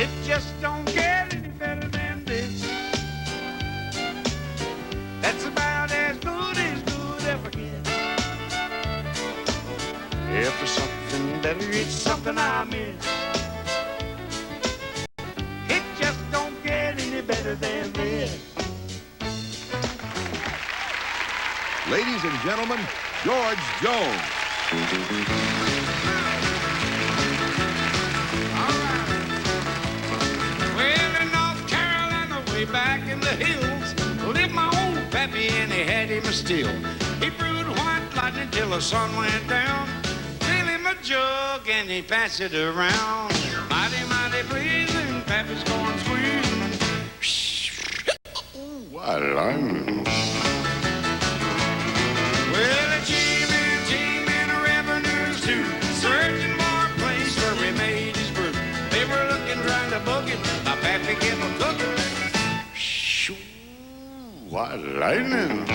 It just don't get any better than this. That's about as good ever gets. If there's something better, it's something I miss. It just don't get any better than this. Ladies and gentlemen, George Jones. Well, in North Carolina, way back in the hills, lived my old pappy and he had him a still. He brewed white lightning till the sun went down. Fill him a jug and he passed it around. Mighty, mighty pleasing, pappy's going squeezing. Ooh, I like it. Well, the G-men revenues too, searching for a place where we made his brew. They were looking, trying to book it. My pappy gave a cooking. Shoo, what lightning!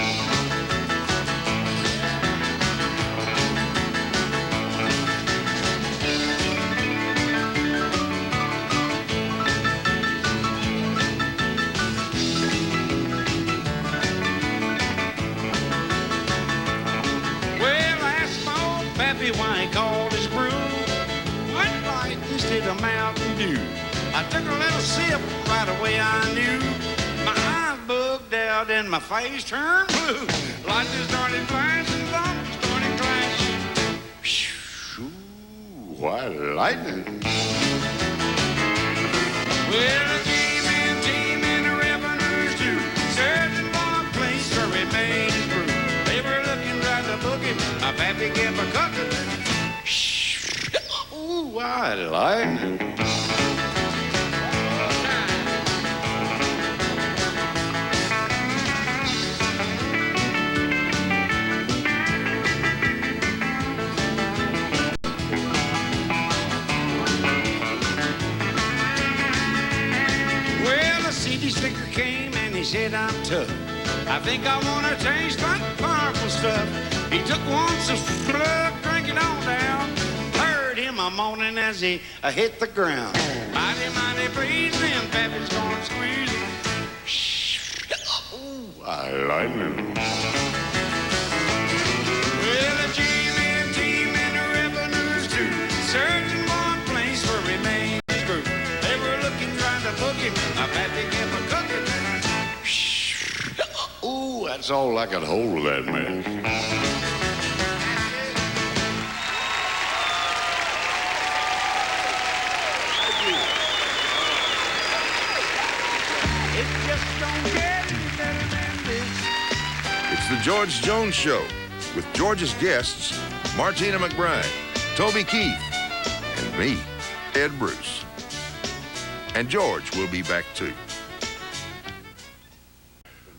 Why he called his brew White Light instead of Mountain Dew. I took a little sip, right away I knew. My eyes bugged out and my face turned blue. Lightning started flashing, thunder started clashing. Shoo, white lightning. Well, the G-men the revenues too, searching for a place where we made his brew. They were looking right to book it. My pappy gave a cooking. Ooh, I like it. Well, the CD sticker came and he said I'm tough. I think I want to taste like powerful stuff. He took one slug, drank it on down. Heard him a moaning as he hit the ground. Mighty, mighty pleasing, pappy's going squeezing. Ooh, I like it. Well, the G-men the revenues too, searching for a place where we made his brew. They were looking, trying to book him. My pappy gave a cooking. Ooh, that's all I could hold of that man. It's the George Jones Show with George's guests, Martina McBride, Toby Keith, and me, Ed Bruce. And George will be back too.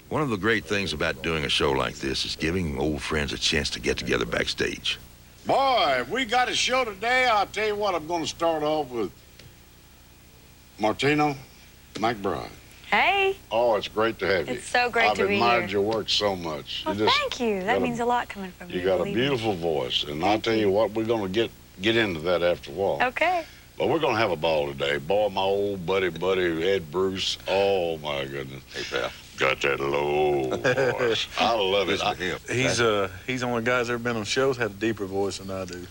One of the great things about doing a show like this is giving old friends a chance to get together backstage. Boy, if we got a show today, I'll tell you what, I'm going to start off with Martina McBride. Hey. Oh, it's great to have you. It's so great to be here. I've admired your work so much. Well, thank you. That means a lot coming from you. You got a beautiful voice, and I'll tell you what, we're going to get into that after a while. Okay. But we're going to have a ball today. Boy, my old buddy Ed Bruce, oh, my goodness. Hey, pal. Got that low voice. I love it. He's one of the guys that ever been on shows, had a deeper voice than I do.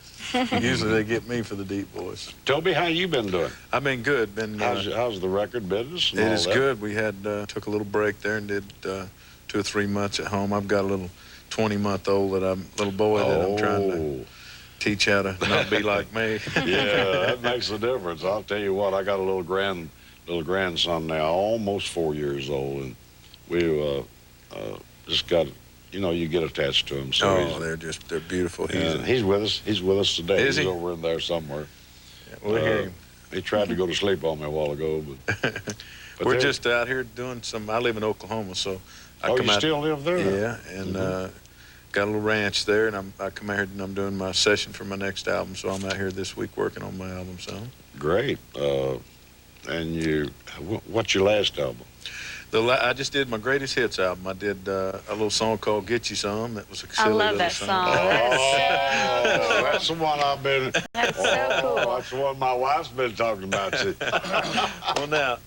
Usually they get me for the deep voice. Toby, how you been doing? I've been good. How's the record business? It is good. We had took a little break there and did 2 or 3 months at home. I've got a little 20-month-old little boy that I'm trying to teach how to not be like me. Yeah, that makes a difference. I'll tell you what, I got a little grandson now, almost 4 years old, and we just got, you get attached to him. So they're beautiful. He's with us. He's with us today. Is he? He's over in there somewhere. Yeah, we'll hear him. He tried to go to sleep on me a while ago, but we're just out here doing some. I live in Oklahoma, so I come you out. Still live there? Yeah, and got a little ranch there, and I come out here and I'm doing my session for my next album. So I'm out here this week working on my album. So great. And what's your last album? I just did my greatest hits album. I did a little song called "Get You Some." That was a silly I love little that song. Oh, that's the one I've been. That's so cool. That's the one my wife's been talking about. See. Well, now,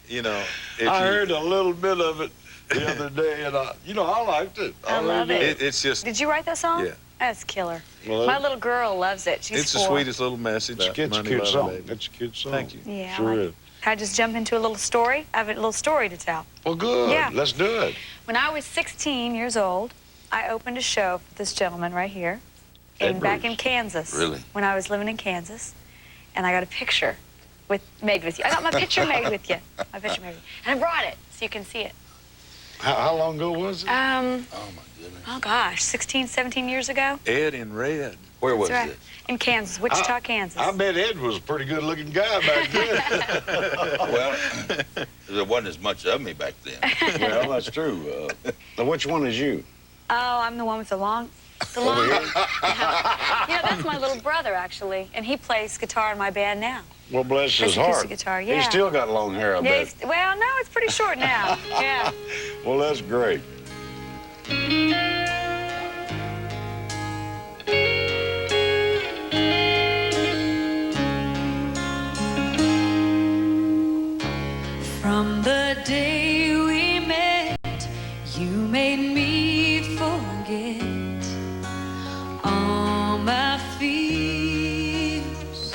you know, I heard a little bit of it the other day, and I liked it. I love it. It's just. Did you write that song? Yeah. That's killer. Well, My little girl loves it. She's It's 4. the sweetest little message. It's a Money, cute love, song. baby. It's a cute song. Thank you. Yeah, I Sure like is. it. Can I just jump into a little story? I have a little story to tell. Well, good. Yeah. Let's do it. When I was 16 years old, I opened a show for this gentleman right here, back in Kansas. Really? When I was living in Kansas, and I got a picture made with you. I got my picture made with you. My picture made with you. And I brought it so you can see it. How long ago was it? Oh, my goodness. Oh gosh, 16, 17 years ago. Ed in red. Where was That's right. it? In Kansas, Wichita, Kansas. I bet Ed was a pretty good-looking guy back then. Well, there wasn't as much of me back then. Well, that's true. Now, which one is you? Oh, I'm the one with the long. Yeah, that's my little brother actually, and he plays guitar in my band now. Well, bless his Plays heart. acoustic guitar, yeah. He's still got long hair, I Yeah, bet. well, no, it's pretty short now. Yeah. Well, that's great. From the day we met, you made me forget all my fears.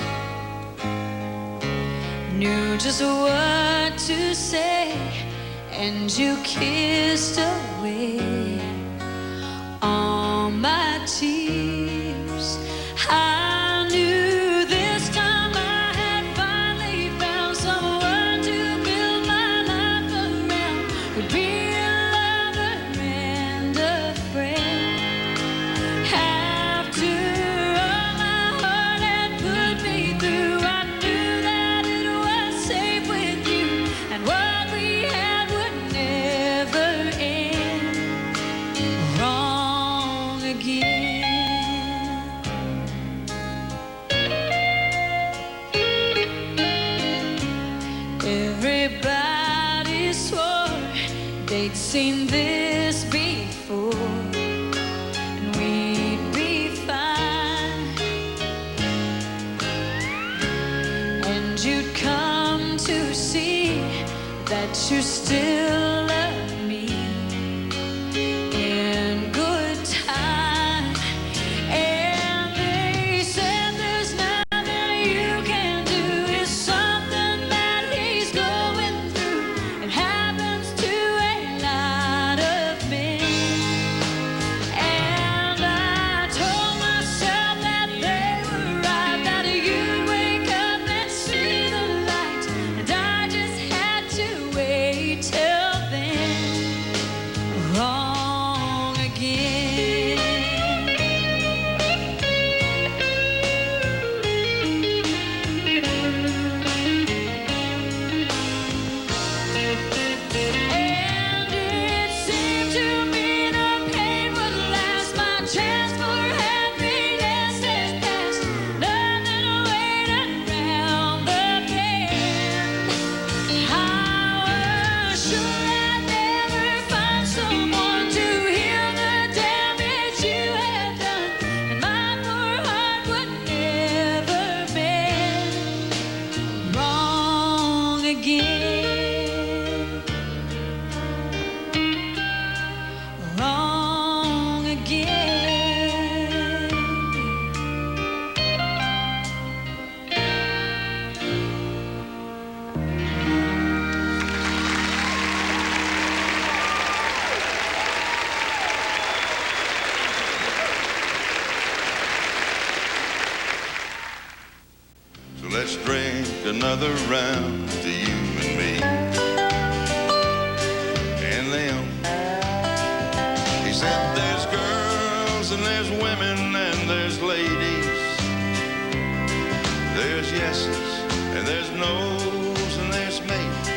Knew just what to say, and you kissed away all my tears. I knew this time I had finally found someone to build my life around. Could be a lover and a friend. After all my heart had put me through, I knew that it was safe with you, and what we had would never end. Wrong again. Everybody swore they'd seen this before, and we'd be fine. And you'd come to see that you still love me in good time. And they said there's nothing you can do. It's something that he's going through. It happens to a lot of men. And I told myself that they were right, that you'd wake up and see the light. And I just had to wait till then. Wrong again. And it seemed to me the pain would last. My chance for happiness has passed. Nothing waiting round the bend. I was sure I'd never find someone to heal the damage you had done, and my poor heart would never mend. Wrong again. Wrong again. So let's drink another round to you and me and them. He said there's girls and there's women and there's ladies. There's yeses and there's no's and there's maybes.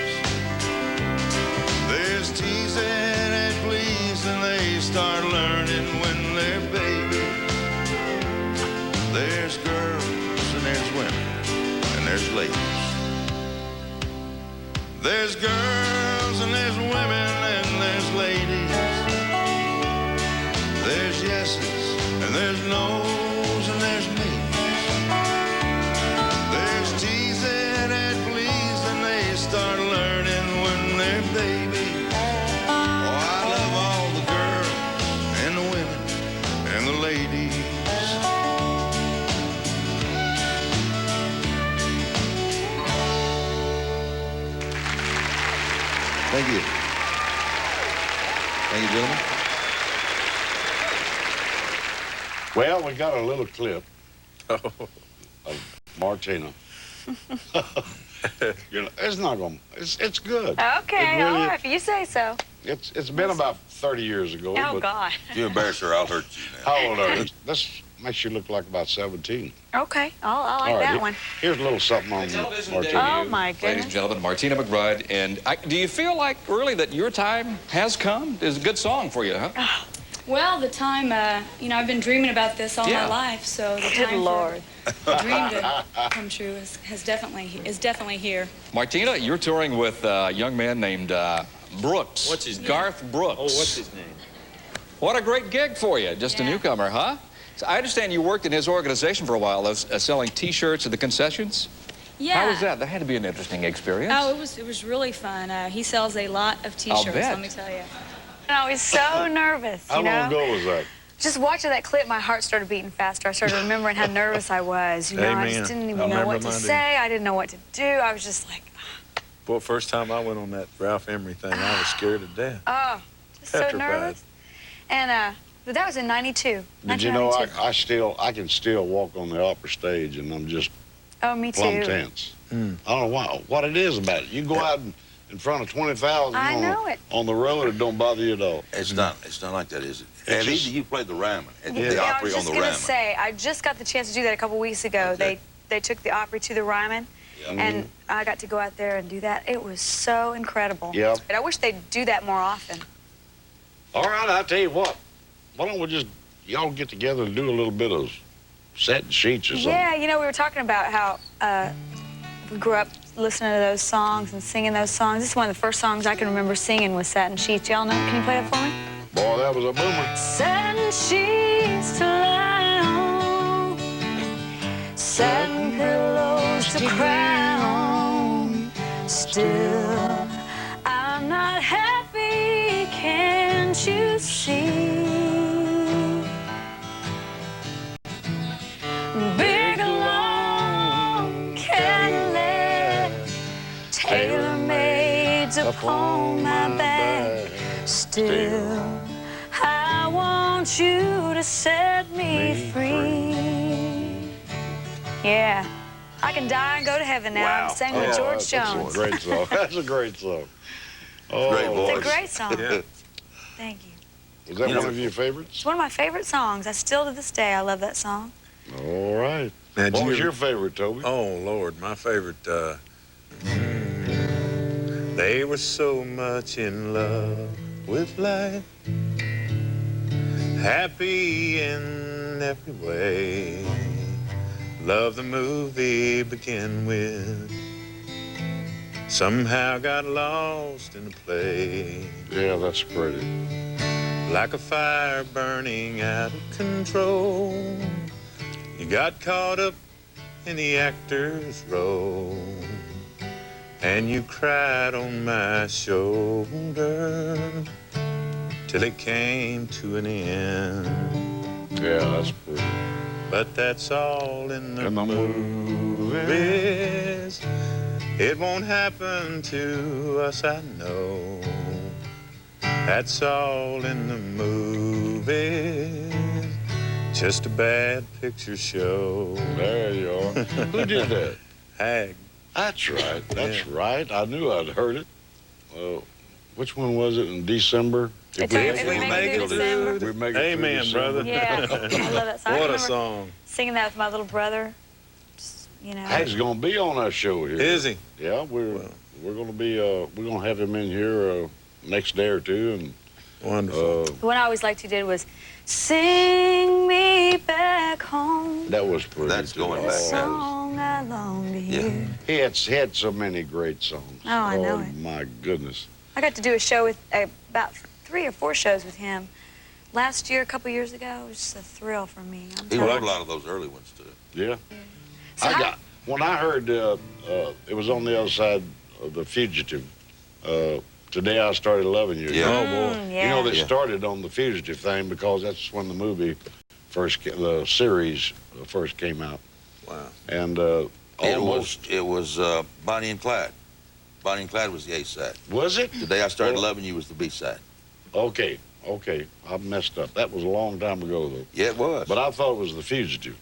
There's teasing and pleasing, they start learning when they're babies. There's girls and there's women and there's ladies. There's girls girls and there's women and there's ladies. There's yeses and there's no's and there's maybes. There's teasing and pleasing, they start learning when they're babies. Oh, I love all the girls and the women and the ladies. Thank you. Thank you, gentlemen. Well, we got a little clip of Martina. You know, it's not gonna. It's good. Okay, It really- all right, if you say so. It's been about 30 years ago. Oh, but God. If you embarrass her, I'll hurt you now. How old are you? This makes you look like about 17. Okay, I like All right, that one. Here's a little something on Martina. Oh, my Ladies goodness. and gentlemen, Martina McBride. And do you feel like really that your time has come? It's a good song for you, huh? Well, the time, you know, I've been dreaming about this all Yeah. my life, so the Good time Lord. for the dream to come true is definitely here. Martina, you're touring with a young man named Brooks. What's his name? Garth Brooks. Oh, what's his name? What a great gig for you. Just a Yeah. newcomer, huh? So I understand you worked in his organization for a while, selling T-shirts at the concessions. Yeah. How was that? That had to be an interesting experience. Oh, it was really fun. He sells a lot of T-shirts, bet. let me tell you. I was so nervous, How you know? long ago was that? Just watching that clip, my heart started beating faster. I started remembering how nervous I was. You know, I Amen. just didn't I even know remember what to mine, say. I didn't know what to do. I was just like, Well, first time I went on that Ralph Emery thing, I was scared to death. oh, just so Petrified. nervous. And but that was in '92. Did you know 1992. I can still walk on the opera stage and I'm just Oh, me plumb too. tense. I don't know what it is about it. You go out in front of 20,000 I know it. on the road, it don't bother you at all. It's not like that, is it? It's And just- you played the Ryman at Yeah, the I Opry was on just the gonna Ryman. say, I just got the chance to do that a couple weeks ago. Okay. They took the Opry to the Ryman, and I got to go out there and do that. It was so incredible. Yeah. And I wish they'd do that more often. All right, I'll tell you what. Why don't we just y'all get together and do a little bit of setting sheets or something? Yeah, you know, we were talking about how we grew up listening to those songs and singing those songs. This is one of the first songs I can remember singing was Satin Sheets. Y'all know? Can you play that for me? Boy, that was a boomer. Satin sheets to lie on, satin pillows to cry on. Still, I'm not happy, can't you see? Big, long Cadillac, tailor-made upon my back. Still, I want you to set me free. Yeah, I can die and go to heaven now. Wow. I'm sang with George That's a Jones. great song. That's a great song. Oh, Great voice. It's a great song. Yeah. Thank you. Is that You know- one of your favorites? It's one of my favorite songs. I still to this day, I love that song. All right. Now, did What you was ever- your favorite, Toby? Oh, Lord, my favorite, they were so much in love with life, happy in every way. Love the movie begin with, somehow got lost in the play. Yeah, that's pretty. Like a fire burning out of control, you got caught up in the actor's role, and you cried on my shoulder till it came to an end. Yeah, that's pretty. But that's all in the In the movies. It won't happen to us, I know. That's all in the movies. Just a bad picture show. There you are. Who did that? Hag. That's right. That's right. I knew I'd heard it. Which one was it in December? If we make it through December. We make it through Amen, December. brother. Yeah, I love that song. I What a remember song. singing that with my little brother. Just, you know. Hag's gonna be on our show here. Is he? Yeah, we're gonna be we're gonna have him in here next day or two, and Wonderful. The one I always liked he did was "Sing Me Back Home." that was pretty. That's going The back. song I long to hear. He had so many great songs. Oh, I know it. My goodness. I got to do a show with about 3 or 4 shows with him last year, a couple years ago. It was just a thrill for me. He wrote a lot of those early ones too. Yeah. So When I heard it was on the other side of The Fugitive. Today I Started Loving You. Yeah. Oh, boy. Yeah. You know, they Yeah. started on The Fugitive thing because that's when the movie the series first came out. Wow. And almost. It was Bonnie and Clyde. Bonnie and Clyde was the A side. Was it? Today I Started Well- Loving You was the B side. Okay. I messed up. That was a long time ago, though. Yeah, it was. But I thought it was The Fugitive.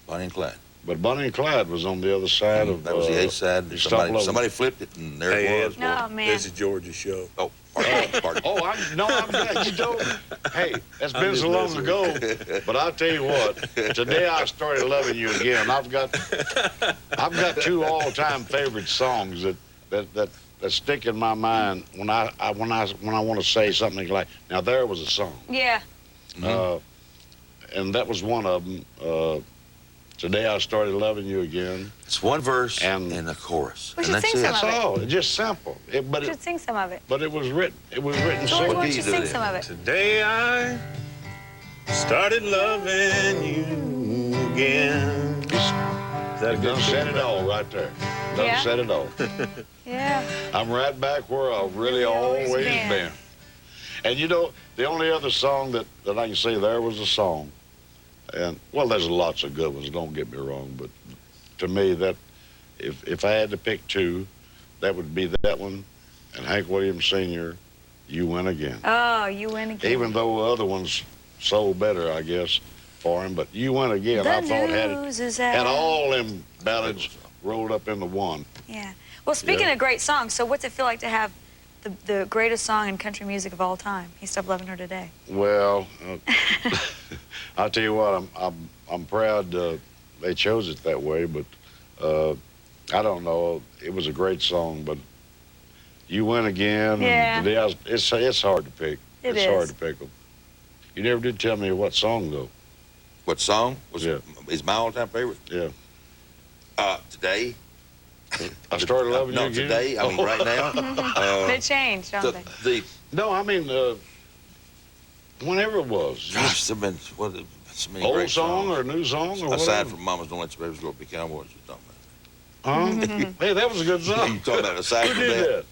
Bonnie and Clyde. But Bonnie and Clyde was on the other side of... That was the A side. You Stop Loving Somebody flipped it, and there Hey, it was. Ed, No, man. This is George's show. Oh, pardon. Oh, I'm glad you told me. Hey, that's been just so long messing ago. But I'll tell you what, today I started loving you again. I've got 2 all-time favorite songs that stick in my mind when I want to say something like, now there was a song. Yeah. And that was one of them. Today I Started Loving You Again. It's one verse And- and a chorus. We and should that's sing it. some That's of it. all. It's just simple. You should sing some of it. But it was written. It was written George, so. why don't do you you do sing then? some of it? Today I started loving you again. Is that a good Done said it all right there. Done Yeah. said it all. Yeah. I'm right back where I've really always been. And you know, the only other song that I can say there was a song, and well, there's lots of good ones, don't get me wrong, but to me, that if I had to pick 2, that would be that one and Hank Williams Sr., You Win Again. Oh, You Win Again. Even though other ones sold better, I guess, for him, but You Win Again, The I thought news is out. had all them ballads rolled up into one. Yeah. Well, speaking Yeah. of great songs, so what's it feel like to have the greatest song in country music of all time? He Stopped Loving Her Today. Well, I'll tell you what, I'm proud they chose it that way, but I don't know. It was a great song, but You Win Again. Yeah. And it's hard to pick. It it's is. hard to pick them. You never did tell me what song, though. What song Yeah. is my all-time favorite? Yeah. Today. I Started Loving You No, Again? today. I mean, right now. They changed, don't they? No, I mean, whenever it was. Gosh, there've been so many Old great song songs. or new song or Aside whatever. from Mamas Don't Let Your Babies Grow Up Be Cowboys, you're talking Huh? Hey, that was a good about. song. You talking about aside Who from did that?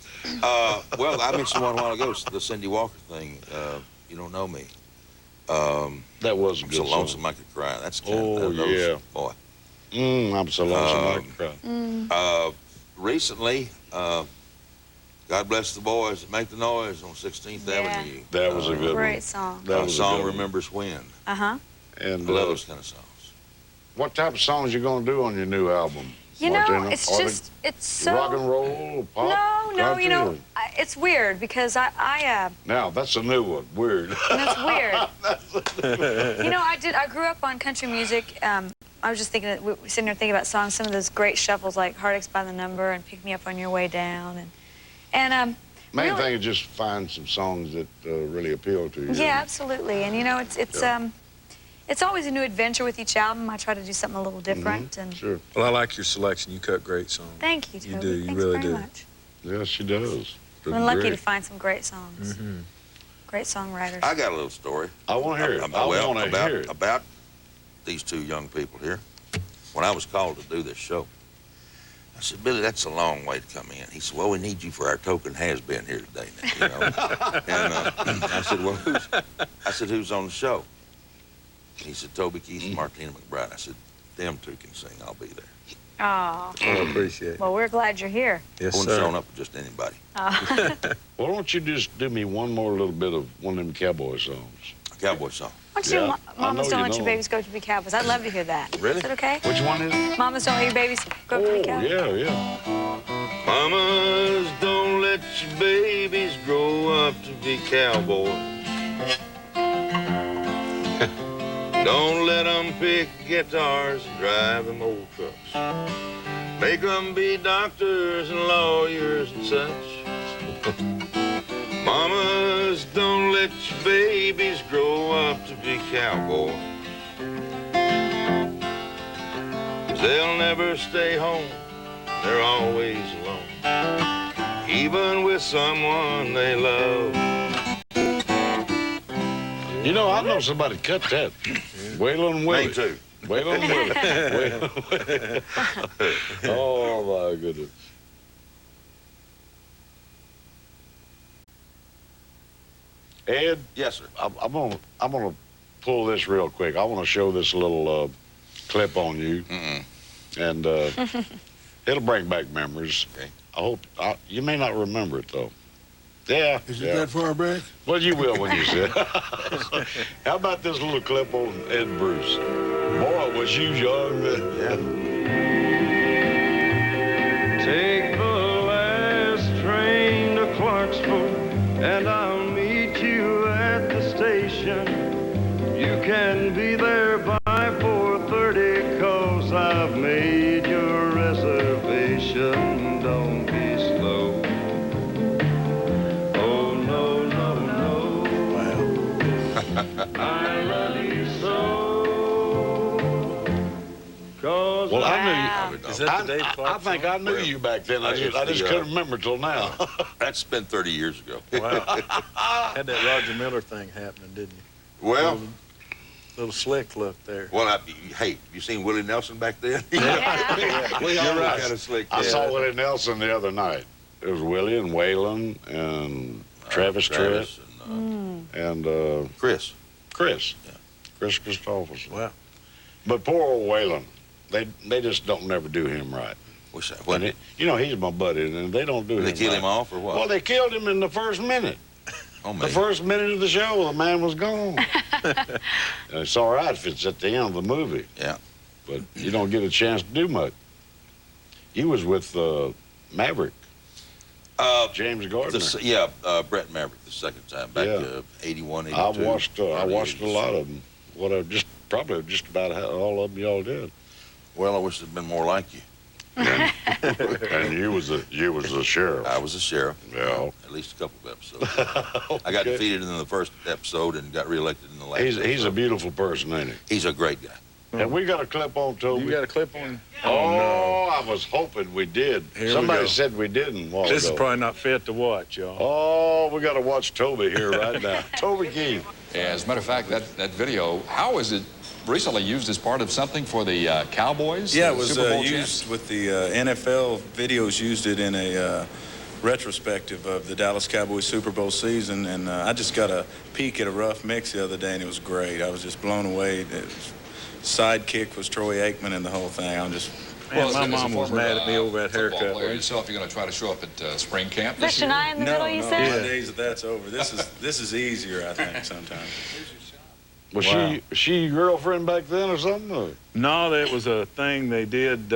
that? Well, I mentioned one a while ago, the Cindy Walker thing. You Don't Know Me. That was a I'm good so song. lonesome I could cry. That's kind Oh, of those, yeah. boy. I'm so lonesome I could cry. Recently, God Bless the Boys That Make the Noise on 16th Yeah. Avenue. That was a good one. Great song. That A was a song good one. Remembers When. Uh-huh. And I love those kind of songs. what type of songs you gonna do on your new album? You know, Martina? it's Are they just, it's so... rock and roll, pop, No, country, you know, or- it's weird because I Now that's a new one. Weird. that's weird. You know, I grew up on country music. I was just thinking, sitting there thinking about songs, some of those great shuffles like Heartaches by the Number and Pick Me Up on Your Way Down. And Main really, thing is just find some songs that really appeal to you. yeah, absolutely. And you know, it's always a new adventure with each album. I try to do something a little different. And Sure. Well, I like your selection. You cut great songs. thank you, Toby. You do. You Thanks really very do. much. Yes, she does. I'm lucky Great. to find some great songs. Mm-hmm. Great songwriters. I got a little story. I want to hear it. I Well, want to hear it. about these 2 young people here. When I was called to do this show, I said, Billy, that's a long way to come in. He said, well, we need you for our token has-been here today. You know? And I said, well, who's on the show? He said, Toby Keith and Martina McBride. I said, them 2 can sing. I'll be there. Oh, I appreciate it. well, we're glad you're here. Yes, I wouldn't have shown sir. up with just anybody. Why don't you just do me one more little bit of one of them cowboy songs? A cowboy song. Why don't you, Yeah, I Mamas know Don't you Let Your know. Babies Go to Be Cowboys? I'd love to hear that. Really? Is it okay? Which one is it? Mamas Don't Let Your Babies Go to Be Oh, Cowboys? yeah. Mamas, don't let your babies grow up to be cowboys. Don't let them pick guitars and drive them old trucks. Make them be doctors and lawyers and such. Mamas, don't let your babies grow up to be cowboys. 'Cause they'll never stay home, they're always alone. even with someone they love. You know, I know somebody cut that. Waylon Willie. Me too. Waylon Willie. Waylon Willie. Oh, my goodness. Ed? Yes, sir. I'm gonna pull this real quick. I want to show this little clip on you, and it'll bring back memories. Okay. I hope you may not remember it though. Yeah. Is it that far back? Well, you will when you see it. How about this little clip on Ed Bruce? Boy, was you young then. Yeah. Take the last train to Clarksville, and I'll meet you at the station. You can be there by 4:30, 'cause I've made your reservation. Don't be slow. Oh, no, no, no. Wow. I love you so. 'Cause Well, I Wow. knew you. Is that the Dave Clark I think I knew you back then. I Well, just it's the, couldn't remember till now. That's been 30 years ago. Wow. Had that Roger Miller thing happening, didn't you? Well, Little slick look there. well, hey, you seen Willie Nelson back then? Yeah. We You're always right. had a slick. I kid. saw Willie Nelson the other night. It was Willie and Waylon and Travis Tritt and Chris. Chris. Yeah. Chris Christopherson. Wow. But poor old Waylon, they just don't never do him right. Wish I And wasn't. you know, he's my buddy, and they don't do Did they him kill right. him off or what? Well, they killed him in the first minute. Oh, The man. first minute of the show, the man was gone. It's all right if it's at the end of the movie. Yeah. But you don't get a chance to do much. He was with Maverick, James Gardner. Brett Maverick the second time back Yeah. 81, 82. I watched a lot of them. Probably just about all of them y'all did. Well, I wish there'd been more like you. And you was the sheriff. I was a sheriff. Yeah. At least a couple of episodes. I got defeated in the first episode and got reelected in the last. He's a episode. beautiful person, ain't he? He's a great guy. And we got a clip on Toby. You got a clip on? Oh, I was hoping we did. Here we Somebody go. said we didn't. This is probably not fit to watch, y'all. Oh, we got to watch Toby here right now. Toby Keith. As a matter of fact, that video, how is it recently used as part of something for the Cowboys? Yeah, it the was Super Bowl used champs? with the NFL videos, used it in a retrospective of the Dallas Cowboys Super Bowl season, and I just got a peek at a rough mix the other day, and it was great. I was just blown away. Sidekick was Troy Aikman and the whole thing. I'm just... Man, my as a mom was former, mad at me over that football haircut. player yourself, you're going to try to show up at spring camp this Fish year? and I in the middle, you no, said? my days of that's over. This is easier, I think, sometimes. Was Wow. she your girlfriend back then or something? Or? No, that was a thing they did.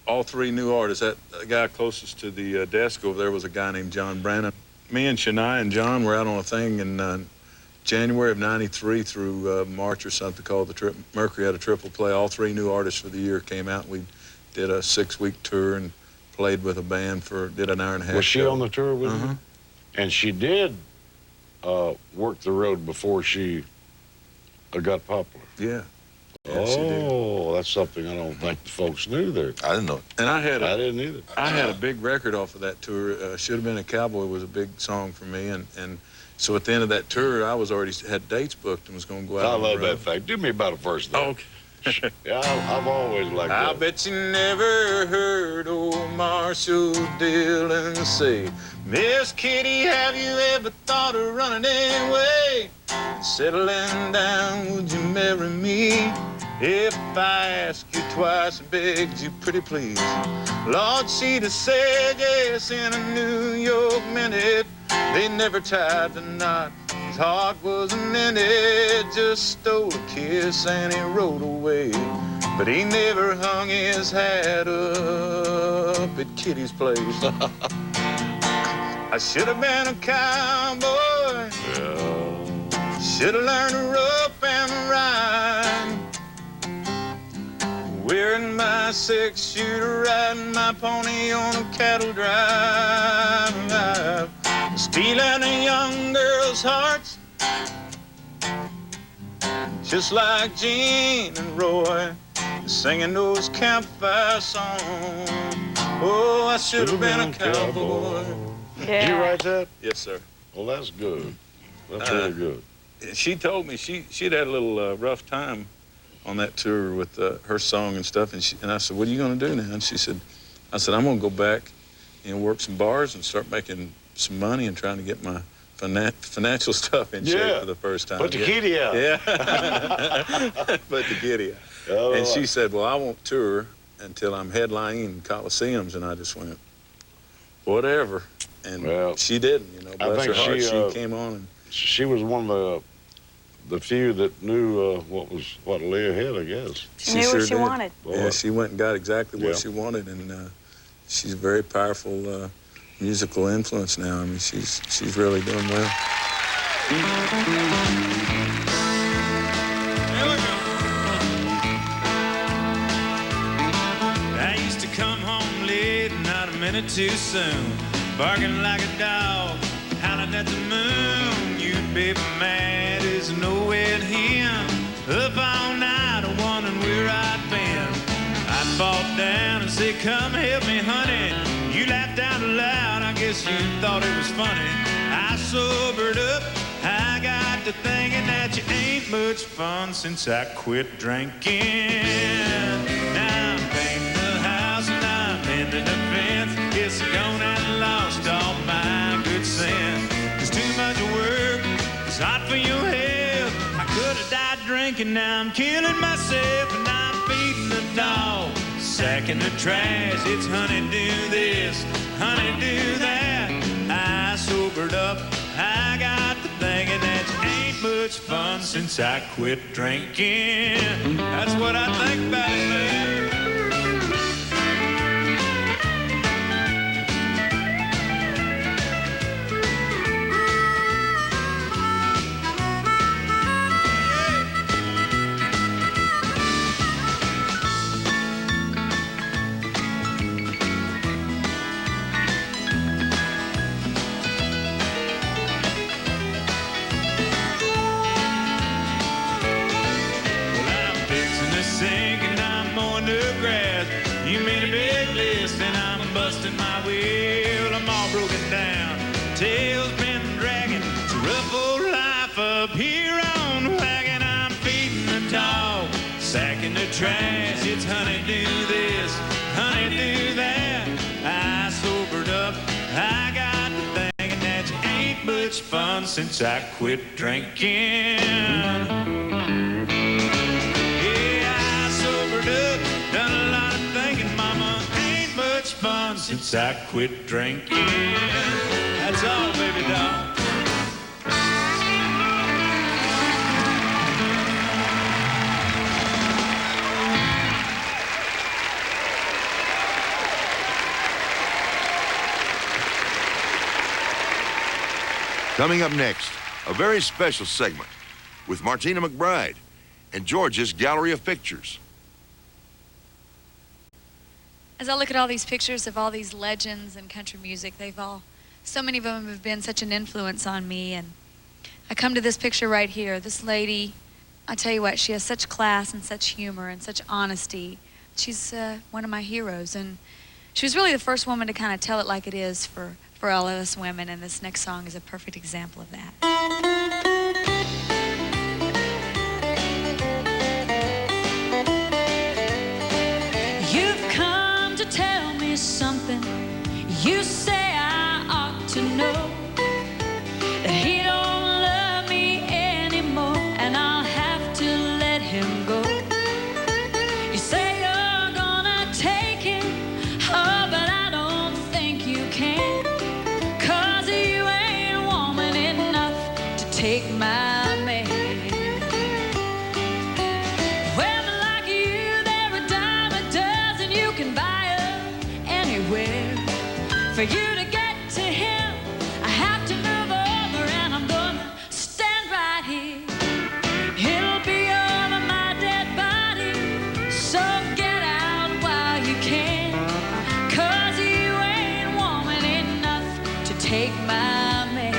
All three new artists. That guy closest to the desk over there was a guy named John Brannon. Me and Shania and John were out on a thing in January of '93 through March or something called the Mercury had a triple play. All three new artists for the year came out. We did a 6-week tour and played with a band did an hour and a half. Was she show. on the tour with you? And she did work the road before she got popular. Yeah. Yeah, she did. Oh, that's something I don't think the folks knew there. I didn't know. And I didn't either. I had a big record off of that tour. Should Have Been a Cowboy was a big song for me, and so at the end of that tour, I was already had dates booked and was going to go out. I on the love that road. thing. Do me about a verse there. Oh, okay. Yeah, I've always liked I that. bet you never heard old Marshall Dillon say, Miss Kitty, have you ever thought of running away? Settling down, would you marry me? If I asked you twice and begged you pretty please. Lord, she'd have said yes in a New York minute. They never tied the knot. His heart wasn't in it. Just stole a kiss and he rode away. But he never hung his hat up at Kitty's place. I should have been a cowboy. Yeah. Should have learned to rope and ride. Wearing my 6-shooter, riding my pony on a cattle drive. Stealing a young girl's hearts, just like Gene and Roy, singing those campfire songs. Oh, I should have been a cowboy. Did you write that? Yes, sir. Well, that's good. That's really good. She told me she'd had a little rough time on that tour with her song and stuff, and I said, "What are you going to do now?" And she said, "I said I'm going to go back and work some bars and start making some money and trying to get my financial stuff in shape for the first time." Put the kitty out. Yeah. Put the kitty out. Oh, And she said, "Well, I won't tour until I'm headlining in coliseums," and I just went, "Whatever." And she didn't, you know. Bless her heart, she came on and. She was one of the few that knew what lay ahead, I guess. She knew what she wanted. Boy. Yeah, she went and got exactly what she wanted, and she's a very powerful musical influence now. I mean, she's really doing well. I used to come home late, not a minute too soon, barking like a dog, howling at the moon. You'd be mad as nowhere him. Up all night, wondering where I'd been. I'd fall down and say, "Come help me, honey." You laughed out loud, I guess you thought it was funny. I sobered up, I got to thinking that you ain't much fun since I quit drinking. Now I'm painting the house and I'm mending the fence. Guess I'm gone and lost all my good sense. There's too much work, it's hot for your health. I could have died drinking, now I'm killing myself. And I'm feeding the dog, sacking the trash. It's honey, do this, honey, do that. I sobered up, I got to thinking that you ain't much fun since I quit drinking. That's what I think about it, man. You made a big list and I'm busting my wheel. I'm all broken down, tail's been dragging. It's a rough old life up here on the wagon. I'm feeding the dog, sacking the trash. It's honey, do this, honey, do that. I sobered up, I got to thinking that you ain't much fun since I quit drinking. Done a lot of thinking, mama, ain't much fun since I quit drinking. That's all, baby doll. Coming up next, a very special segment with Martina McBride and George's Gallery of Pictures. As I look at all these pictures of all these legends in country music, so many of them have been such an influence on me. And I come to this picture right here. This lady, I tell you what, she has such class and such humor and such honesty. She's one of my heroes. And she was really the first woman to kind of tell it like it is for all of us women. And this next song is a perfect example of that. Tell me something you say I ought to know, that he don't love me anymore and I'll have to let him go. You say you're gonna take him, oh, but I don't think you can, 'cause you ain't woman enough to take my man. Well, like you, there are a dime a dozen you can buy anywhere. For you to get to him, I have to move over, and I'm gonna stand right here. It'll be over my dead body, so get out while you can, 'cause you ain't woman enough to take my man.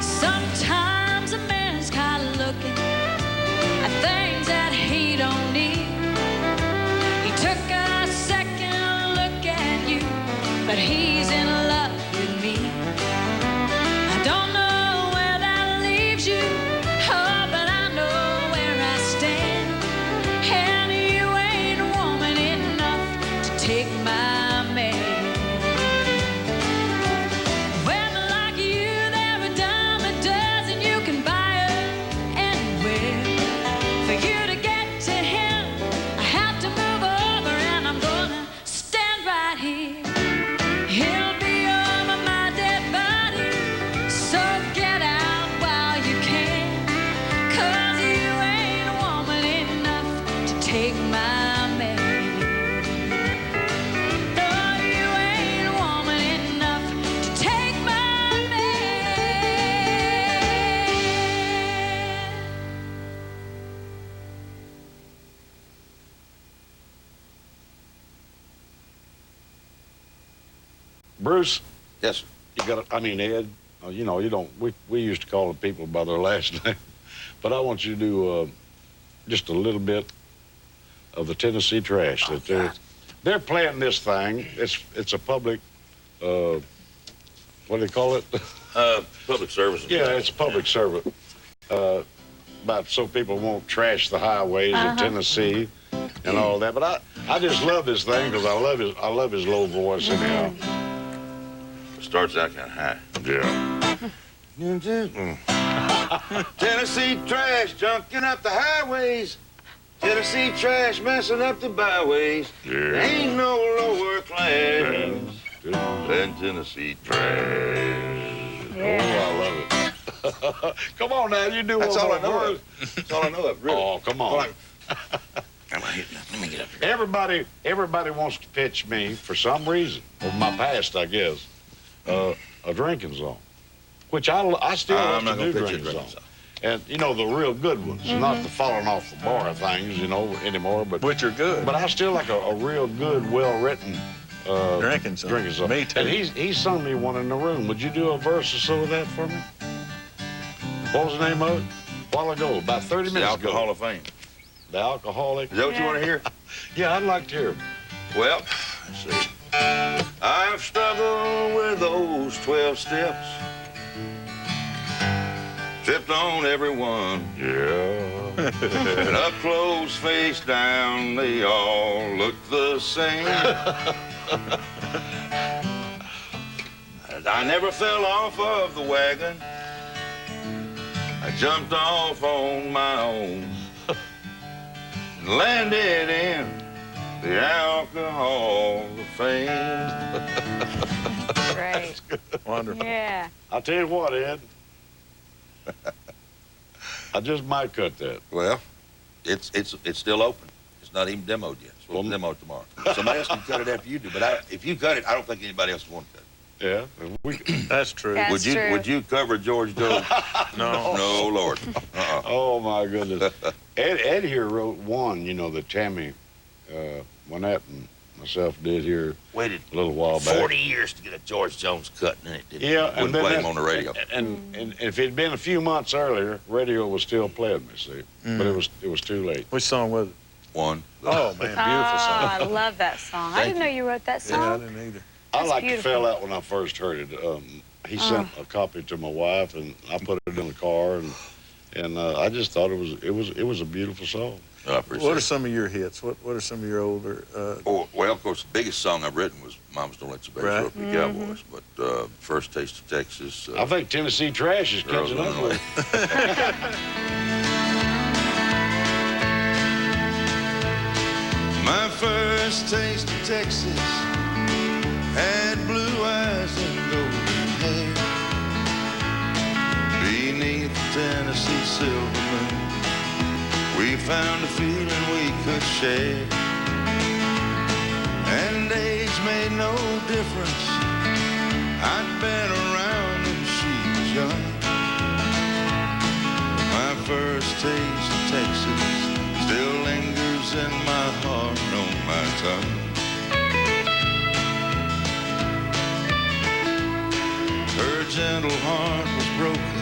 Sometimes a man's caught looking at things that he don't need. He took a second here. He'll be over my dead body. So get out while you can. 'Cause you ain't a woman enough to take my man. No, you ain't a woman enough to take my man. Bruce, Yes, sir. you got. I mean, Ed. You know, you don't. We used to call the people by their last name, but I want you to do just a little bit of the Tennessee Trash. That they're playing this thing. It's a public. What do they call it? Public service. Yeah, it's a public service. About so people won't trash the highways of Tennessee and all that. But I just love this thing because I love his low voice anyhow. It starts out kind of high. Yeah. Tennessee trash junking up the highways. Tennessee trash messing up the byways. There ain't no lower class than Tennessee trash. Oh, I love it. Come on now, you do That's one all more I know verse. of. That's all I know of, really. Oh, come on. Let me get up here. Everybody wants to pitch me for some reason, of my past, I guess, a drinking song, which I still I'm love not to do gonna pitch you a drinking drinking songs. And, you know, the real good ones, not the falling off the bar things, you know, anymore. But Which are good. But I still like a real good, well-written Drinking song. Me too. And he sung me one in the room. Would you do a verse or so of that for me? What was the name of it? A while ago, about 30 The minutes Alcohol ago. of Fame. The Alcoholic. Is that what you want to hear? Yeah, I'd like to hear it. Well, let's see. I've struggled with those 12 steps. Tripped on every one. Yeah. And up close, face down, they all look the same. I never fell off of the wagon. I jumped off on my own and landed in the Alcohol of Fame. Great. Wonderful. Yeah. I'll tell you what, Ed. I just might cut that. Well, it's still open. It's not even demoed yet. It's supposed to demo tomorrow. Somebody else can cut it after you do, but if you cut it, I don't think anybody else will want to cut it. Yeah. That's true. That's true. Would you cover George Joe? No. No, Lord. Oh, my goodness. Ed here wrote one, you know, that Tammy Wynette and myself did here Waited a little while back. 40 years to get a George Jones cut, and then it didn't. Yeah, Wouldn't play him on the radio. And if it'd been a few months earlier, radio was still playing me, see. But it was too late. Which song was it? One. Oh, man, beautiful Oh, song. I love that song. I Thank didn't know you wrote that Yeah, I song. didn't either. I That's like to beautiful. fell out when I first heard it. He sent a copy to my wife, and I put it in the car, and I just thought it was a beautiful song. I appreciate What are it. some of your hits? What are some of your older? Oh, well, of course, the biggest song I've written was Mamas Don't Let Your Babies Right. Rope the Cowboys. But First Taste of Texas. I think Tennessee Trash is Girls catching on up the with Lake. it. My first taste of Texas had blue eyes and golden hair. Beneath the Tennessee silver moon, we found a feeling we could share. And age made no difference. I'd been around when she was young. My first taste of Texas still lingers in my heart and on my tongue. Her gentle heart was broken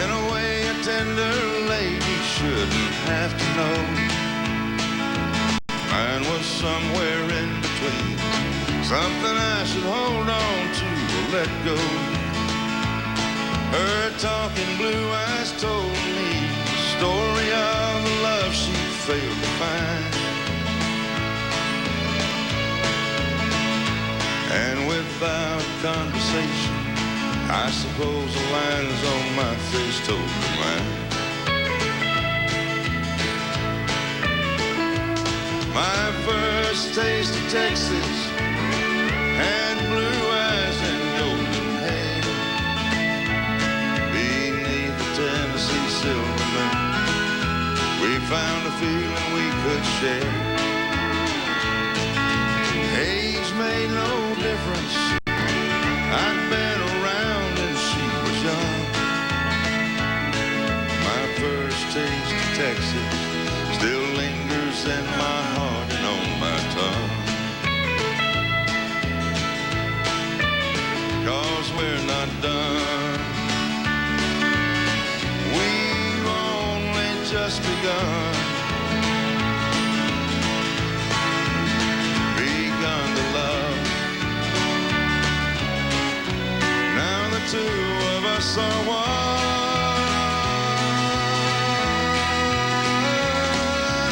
in a way a tender lady shouldn't have to know. Mine was somewhere in between, something I should hold on to or let go. Her talking blue eyes told me the story of the love she failed to find. And without conversation, I suppose the lines on my face told me mine. My first taste of Texas feeling we could share. Age made no difference. I'd been around and she was young. My first taste of Texas still lingers in my heart and on my tongue. 'Cause we're not done. We've only just begun. Begun to love. Now the two of us are one.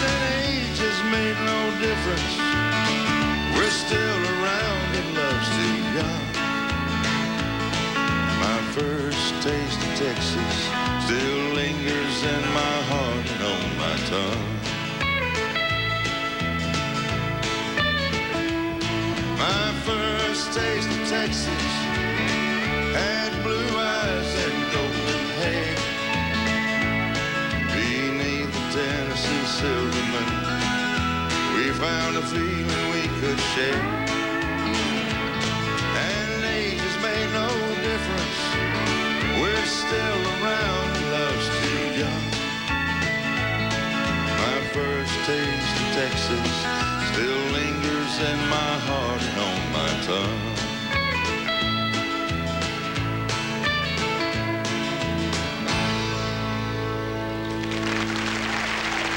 And age has made no difference. We're still around and love's too young. My first taste of Texas still lingers in my heart and on my tongue. My first taste of Texas had blue eyes and golden hair. Beneath the Tennessee silver moon, we found a feeling we could share. And age has made no difference. We're still around, love's too young. My first taste of Texas still lingers in my heart and on my tongue.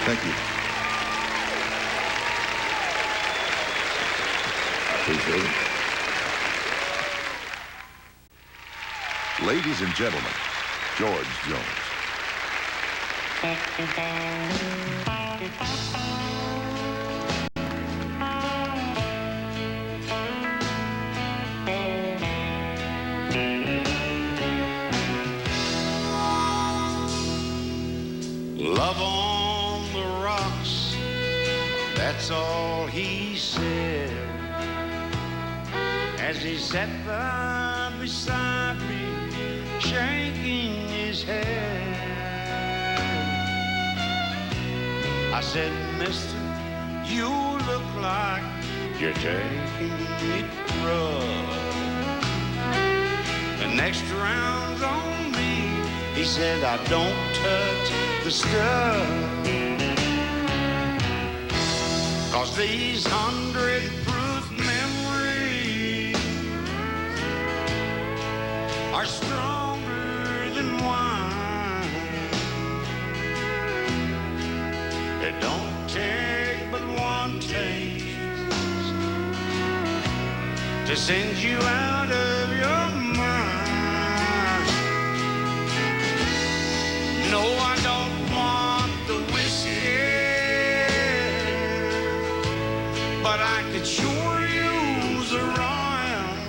Thank you. I appreciate it. Ladies and gentlemen, George Jones. Love on the rocks, that's all he said, as he sat there beside me, shaking his head. I said, mister, you look like you're taking it rough. The next round's on me. He said, I don't touch the stuff. 'Cause these 100-proof memories are stronger than wine. It don't take but one taste to send you out of your mind. No, I don't want the whiskey, but I could sure use a ride.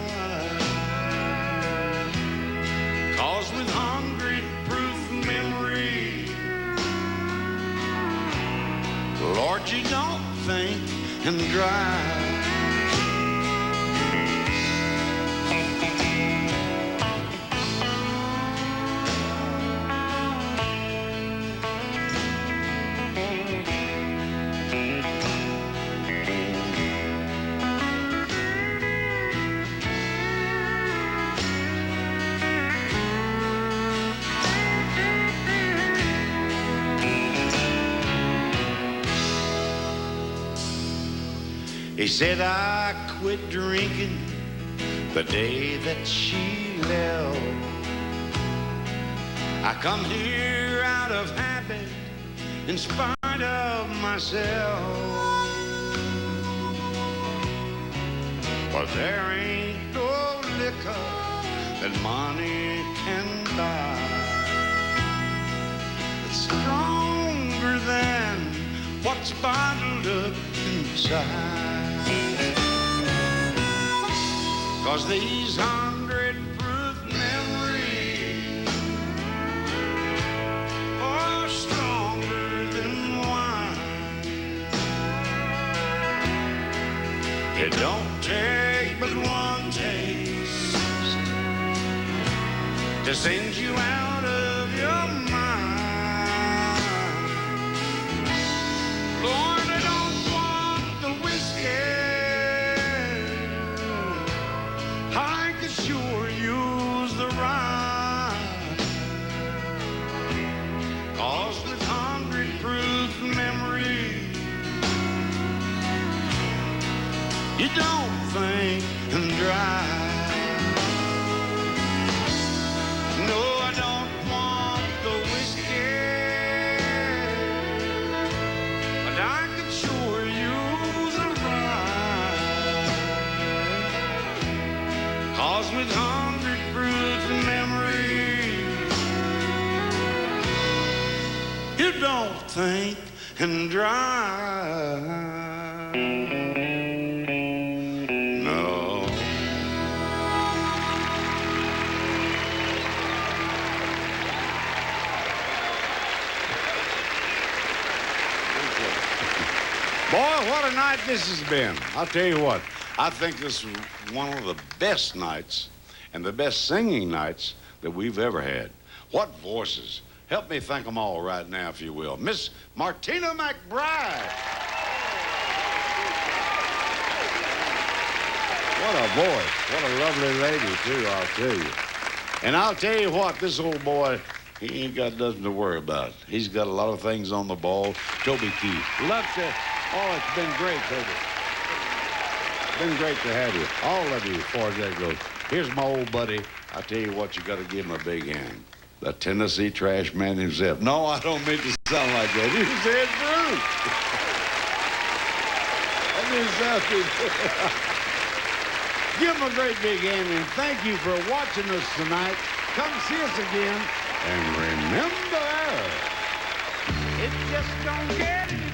'Cause with 100-proof memory, Lord, you don't think and drive. He said, I quit drinking the day that she left. I come here out of habit in spite of myself. But there ain't no liquor that money can buy that's stronger than what's bottled up inside. 'Cause these 100-proof memories are stronger than wine. It don't take but one taste to send you out of your mind. 'cause with 100 broods and memories, you don't think and drive. No. Boy, what a night this has been. I'll tell you what, I think this is one of the best nights and the best singing nights that we've ever had. What voices. Help me thank them all right now, if you will. Miss Martina McBride. What a voice. What a lovely lady, too, I'll tell you. And I'll tell you what, this old boy, he ain't got nothing to worry about. He's got a lot of things on the ball. Toby Keith. Love to... Oh, it's been great, Toby. It's been great to have you. All of you, as far as that goes. Here's my old buddy. I tell you what, you got to give him a big hand. The Tennessee trash man himself. No, I don't mean to sound like that. He said Bruce. That didn't sound too good. Give him a great big hand, and thank you for watching us tonight. Come see us again. And remember, it just don't get any